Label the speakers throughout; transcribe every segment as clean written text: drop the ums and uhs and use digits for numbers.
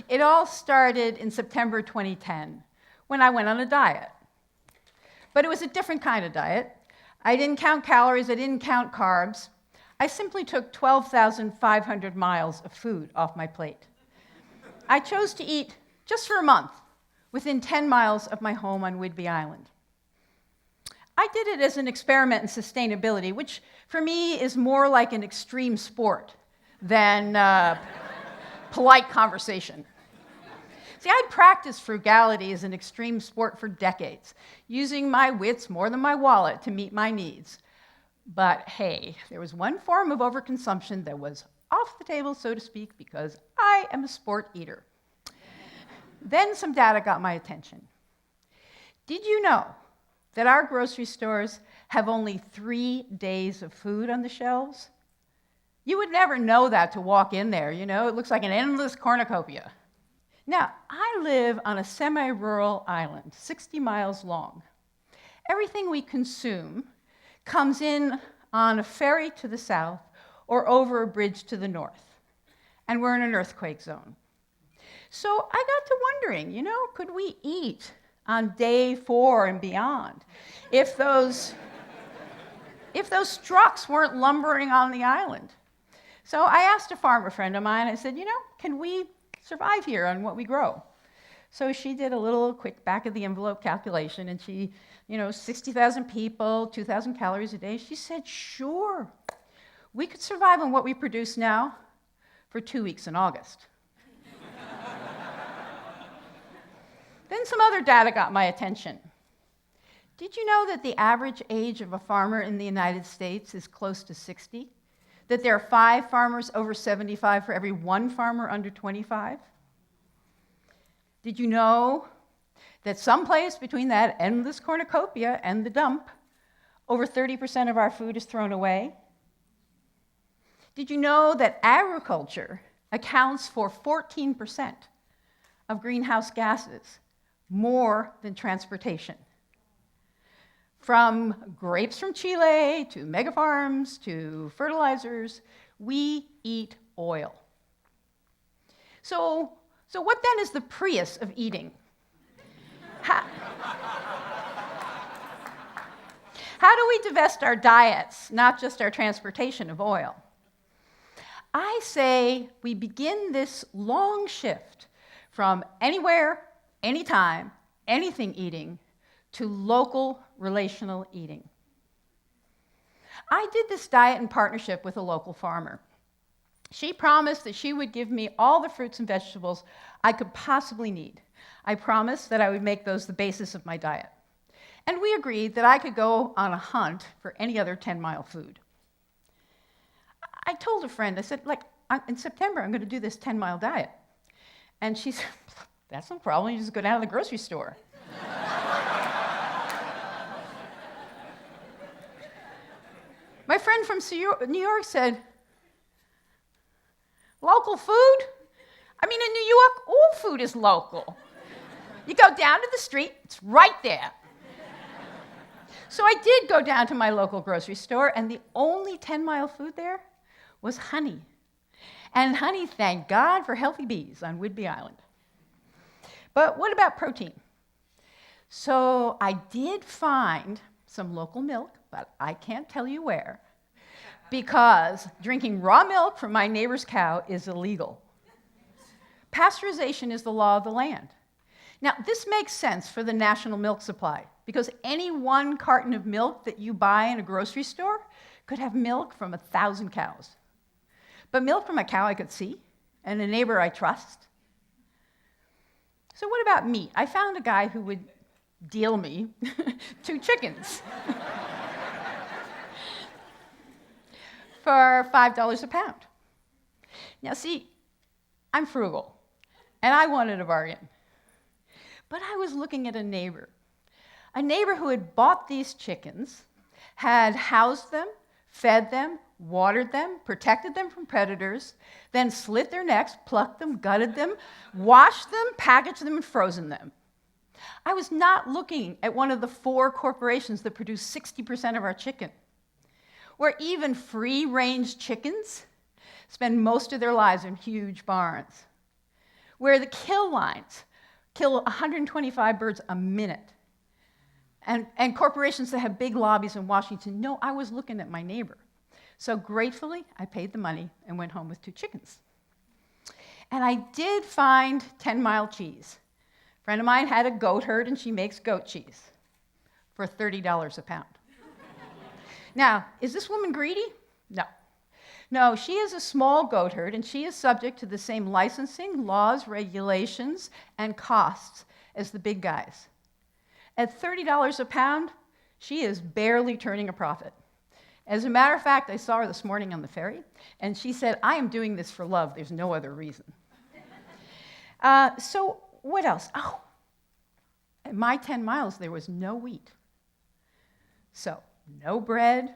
Speaker 1: It all started in September 2010 when I went on a diet. But it was a different kind of diet. I didn't count calories, I didn't count carbs. I simply took 12,500 miles of food off my plate. I chose to eat just for a month within 10 miles of my home on Whidbey Island. I did it as an experiment in sustainability, which for me is more like an extreme sport than polite conversation. See, I'd practiced frugality as an extreme sport for decades, using my wits more than my wallet to meet my needs. But hey, there was one form of overconsumption that was off the table, so to speak, because I am a sport eater. Then some data got my attention. Did you know that our grocery stores have only 3 days of food on the shelves? You would never know that to walk in there, you know? It looks like an endless cornucopia. Now, I live on a semi-rural island, 60 miles long. Everything we consume comes in on a ferry to the south or over a bridge to the north. And we're in an earthquake zone. So I got to wondering, you know, could we eat on day 4 and beyond if those trucks weren't lumbering on the island? So I asked a farmer friend of mine, I said, you know, can we survive here on what we grow? So she did a little quick back of the envelope calculation, and she, 60,000 people, 2,000 calories a day. She said, sure, we could survive on what we produce now for 2 weeks in August. Then some other data got my attention. Did you know that the average age of a farmer in the United States is close to 60? That there are 5 farmers over 75 for every 1 farmer under 25? Did you know that someplace between that endless cornucopia and the dump, over 30% of our food is thrown away? Did you know that agriculture accounts for 14% of greenhouse gases, more than transportation? From grapes from Chile, to mega farms, to fertilizers, we eat oil. So what then is the Prius of eating? How do we divest our diets, not just our transportation, of oil? I say we begin this long shift from anywhere, anytime, anything eating to local relational eating. I did this diet in partnership with a local farmer. She promised that she would give me all the fruits and vegetables I could possibly need. I promised that I would make those the basis of my diet. And we agreed that I could go on a hunt for any other 10-mile food. I told a friend, I said, in September, I'm going to do this 10-mile diet. And she said, that's no problem, you just go down to the grocery store. My friend from New York said, local food? I mean, in New York, all food is local. You go down to the street, it's right there. So I did go down to my local grocery store, and the only 10-mile food there was honey. And honey, thank God for healthy bees on Whidbey Island. But what about protein? So I did find some local milk, but I can't tell you where, because drinking raw milk from my neighbor's cow is illegal. Pasteurization is the law of the land. Now, this makes sense for the national milk supply, because any 1 carton of milk that you buy in a grocery store could have milk from 1,000 cows. But milk from a cow I could see, and a neighbor I trust. So what about meat? I found a guy who would deal me 2 chickens for $5 a pound. Now see, I'm frugal, and I wanted a bargain. But I was looking at a neighbor who had bought these chickens, had housed them, fed them, watered them, protected them from predators, then slit their necks, plucked them, gutted them, washed them, packaged them, and frozen them. I was not looking at one of the 4 corporations that produce 60% of our chicken, where even free-range chickens spend most of their lives in huge barns. where the kill lines kill 125 birds a minute. And corporations that have big lobbies in Washington know I was looking at my neighbor. So gratefully, I paid the money and went home with 2 chickens. And I did find 10-mile cheese. A friend of mine had a goat herd, and she makes goat cheese for $30 a pound. Now, is this woman greedy? No. No, she is a small goat herd, and she is subject to the same licensing, laws, regulations, and costs as the big guys. At $30 a pound, she is barely turning a profit. As a matter of fact, I saw her this morning on the ferry, and she said, I am doing this for love. There's no other reason. So what else? Oh, at my 10 miles, there was no wheat. So no bread,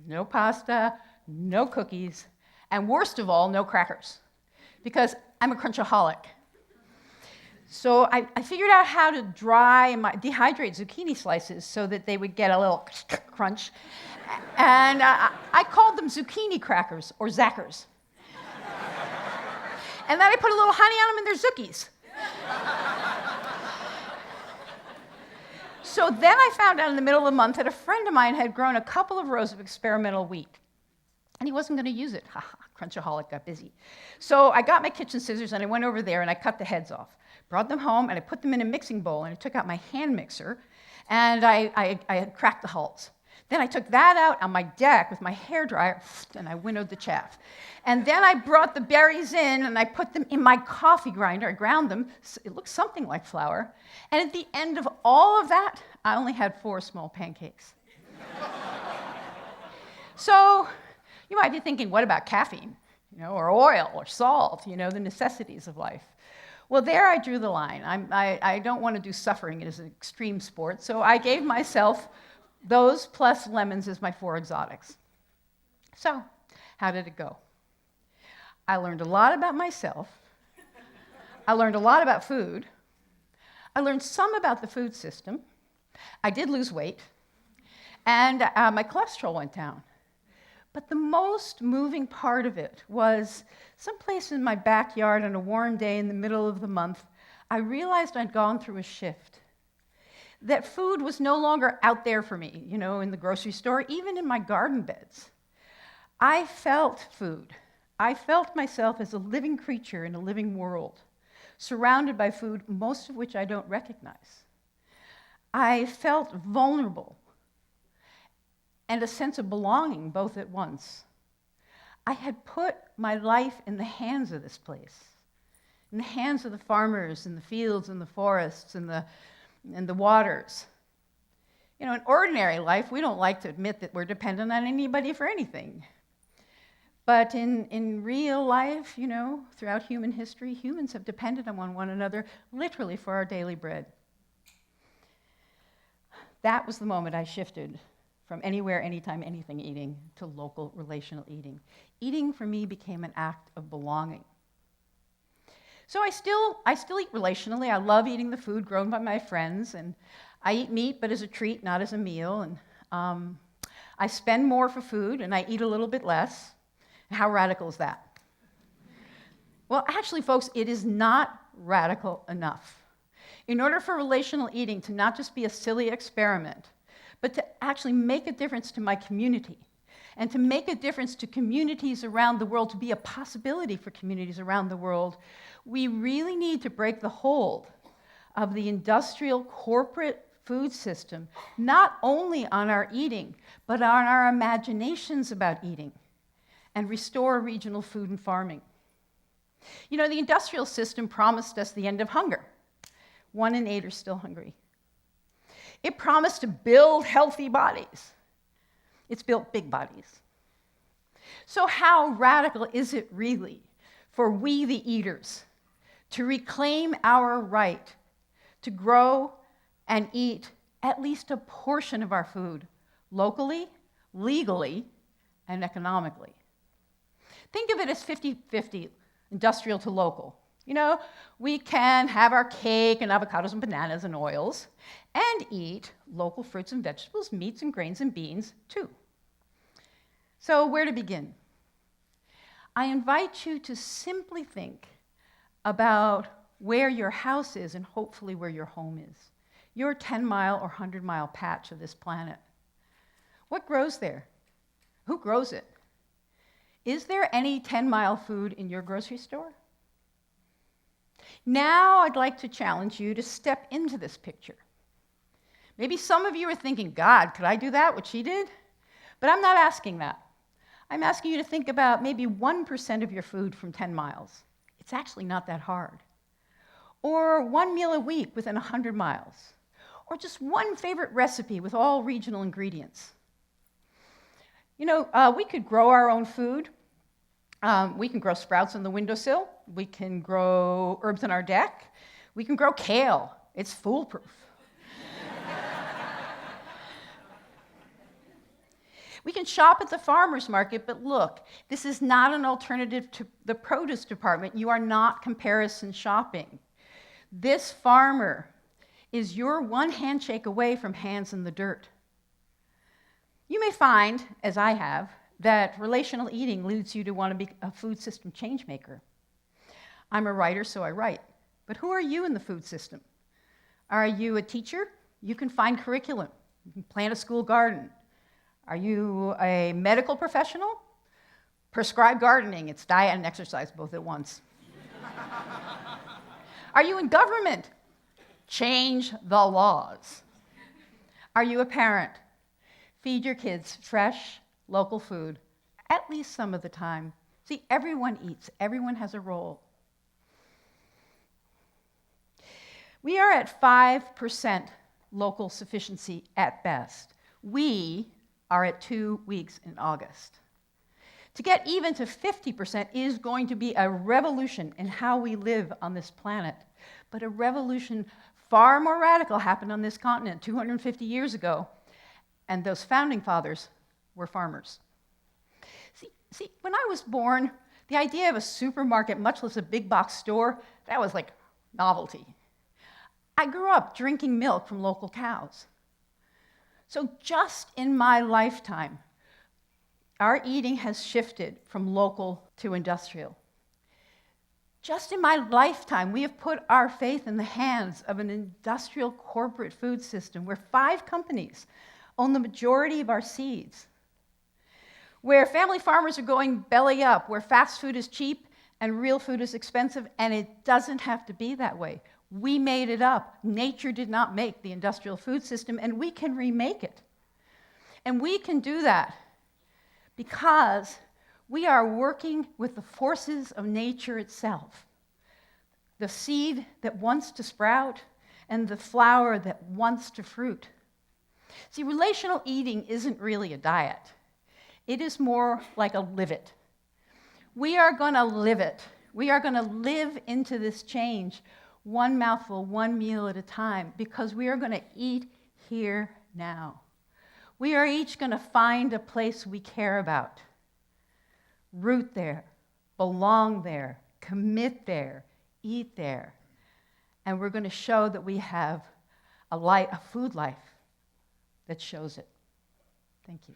Speaker 1: no pasta, no cookies, and worst of all, no crackers, because I'm a crunchaholic. So I figured out how to dehydrate zucchini slices so that they would get a little crunch. And I called them zucchini crackers, or zackers. And then I put a little honey on them, and they're zookies. So then I found out in the middle of the month that a friend of mine had grown a couple of rows of experimental wheat. And he wasn't going to use it. Crunchaholic got busy. So I got my kitchen scissors, and I went over there, and I cut the heads off. Brought them home, and I put them in a mixing bowl, and I took out my hand mixer, and I had cracked the hulls. Then I took that out on my deck with my hairdryer, and I winnowed the chaff. And then I brought the berries in, and I put them in my coffee grinder. I ground them. It looked something like flour. And at the end of all of that, I only had 4 small pancakes. So you might be thinking, what about caffeine? Or oil, or salt, the necessities of life. Well, there I drew the line. I don't want to do suffering as an extreme sport, so I gave myself those plus lemons as my 4 exotics. So, how did it go? I learned a lot about myself. I learned a lot about food. I learned some about the food system. I did lose weight, and my cholesterol went down. But the most moving part of it was someplace in my backyard on a warm day in the middle of the month, I realized I'd gone through a shift. That food was no longer out there for me, in the grocery store, even in my garden beds. I felt food. I felt myself as a living creature in a living world, surrounded by food, most of which I don't recognize. I felt vulnerable and a sense of belonging both at once. I had put my life in the hands of this place, in the hands of the farmers, in the fields, in the forests, in the waters. In ordinary life, we don't like to admit that we're dependent on anybody for anything. But in real life, throughout human history, humans have depended on one another literally for our daily bread. That was the moment I shifted from anywhere, anytime, anything eating to local relational eating. Eating for me became an act of belonging. So I still eat relationally. I love eating the food grown by my friends, and I eat meat, but as a treat, not as a meal. And I spend more for food, and I eat a little bit less. How radical is that? Well, actually, folks, it is not radical enough. In order for relational eating to not just be a silly experiment, but to actually make a difference to my community, and to make a difference to communities around the world, to be a possibility for communities around the world, we really need to break the hold of the industrial corporate food system, not only on our eating, but on our imaginations about eating, and restore regional food and farming. The industrial system promised us the end of hunger. 1 in 8 are still hungry. It promised to build healthy bodies. It's built big bodies. So how radical is it really for we, the eaters, to reclaim our right to grow and eat at least a portion of our food locally, legally, and economically? Think of it as 50-50, industrial to local. We can have our cake and avocados and bananas and oils and eat local fruits and vegetables, meats and grains and beans too. So where to begin? I invite you to simply think about where your house is and hopefully where your home is. Your 10-mile or 100-mile patch of this planet. What grows there? Who grows it? Is there any 10-mile food in your grocery store? Now I'd like to challenge you to step into this picture. Maybe some of you are thinking, God, could I do that, what she did? But I'm not asking that. I'm asking you to think about maybe 1% of your food from 10 miles. It's actually not that hard. Or one meal a week within 100 miles. Or just one favorite recipe with all regional ingredients. You know, we could grow our own food. We can grow sprouts on the windowsill. We can grow herbs on our deck. We can grow kale. It's foolproof. We can shop at the farmer's market, but look, this is not an alternative to the produce department. You are not comparison shopping. This farmer is your one handshake away from hands in the dirt. You may find, as I have, that relational eating leads you to want to be a food system change maker. I'm a writer, so I write. But who are you in the food system? Are you a teacher? You can find curriculum. You can plant a school garden. Are you a medical professional? Prescribe gardening. It's diet and exercise both at once. Are you in government? Change the laws. Are you a parent? Feed your kids fresh, local food, at least some of the time. See, everyone eats. Everyone has a role. We are at 5% local sufficiency at best. We are at 2 weeks in August. To get even to 50% is going to be a revolution in how we live on this planet. But a revolution far more radical happened on this continent 250 years ago, and those founding fathers were farmers. See, when I was born, the idea of a supermarket, much less a big box store, that was like novelty. I grew up drinking milk from local cows. So just in my lifetime, our eating has shifted from local to industrial. Just in my lifetime, we have put our faith in the hands of an industrial corporate food system where 5 companies own the majority of our seeds, where family farmers are going belly up, where fast food is cheap and real food is expensive, and it doesn't have to be that way. We made it up. Nature did not make the industrial food system, and we can remake it. And we can do that because we are working with the forces of nature itself. The seed that wants to sprout and the flower that wants to fruit. See, relational eating isn't really a diet. It is more like a live it. We are going to live it. We are going to live into this change one mouthful, one meal at a time, because we are going to eat here now. We are each going to find a place we care about. Root there, belong there, commit there, eat there. And we're going to show that we have a food life that shows it. Thank you.